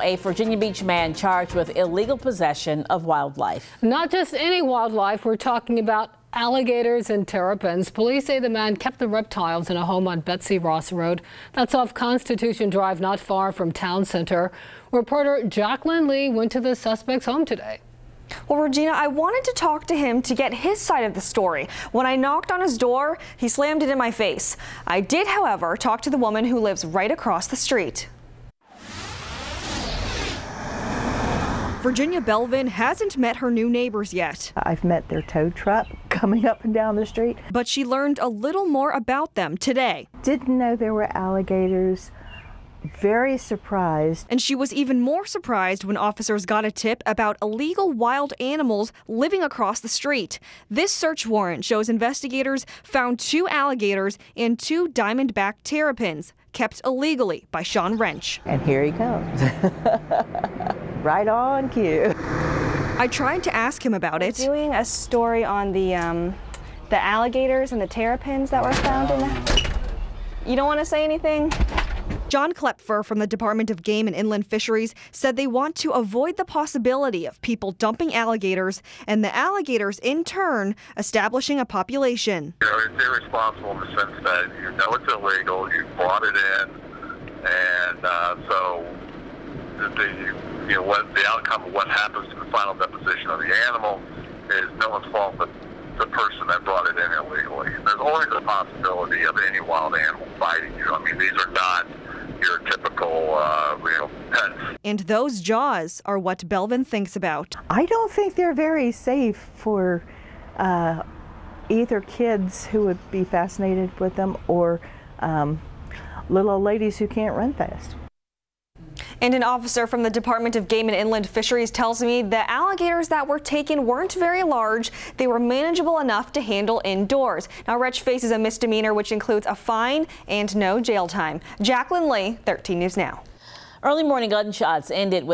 A Virginia Beach man charged with illegal possession of wildlife. Not just any wildlife, we're talking about alligators and terrapins. Police say the man kept the reptiles in a home on Betsy Ross Road. That's off Constitution Drive, not far from Town Center. Reporter Jacqueline Lee went to the suspect's home today. Well, Regina, I wanted to talk to him to get his side of the story. When I knocked on his door, he slammed it in my face. I did, however, talk to the woman who lives right across the street. Virginia Belvin hasn't met her new neighbors yet. I've met their tow truck coming up and down the street. But she learned a little more about them today. Didn't know there were alligators. Very surprised. And she was even more surprised when officers got a tip about illegal wild animals living across the street. This search warrant shows investigators found 2 alligators and 2 diamondback terrapins kept illegally by Sean Wrench. And here he comes. Right on cue. I tried to ask him about it. Doing a story on the alligators and the terrapins that were found in the... You don't want to say anything? John Klepfer from the Department of Game and Inland Fisheries said they want to avoid the possibility of people dumping alligators and the alligators in turn establishing a population. You know, it's irresponsible in the sense that you know it's illegal, you brought it in, and so what the outcome of what happens to the final deposition of the animal is no one's fault but the person that brought it in illegally. There's always a possibility of any wild animal biting you. I mean, these are not your typical pets. And those jaws are what Belvin thinks about. I don't think they're very safe for either kids who would be fascinated with them or little old ladies who can't run fast. And an officer from the Department of Game and Inland Fisheries tells me the alligators that were taken weren't very large. They were manageable enough to handle indoors. Now, Wretch faces a misdemeanor, which includes a fine and no jail time. Jacqueline Lee, 13 News Now. Early morning gunshots ended with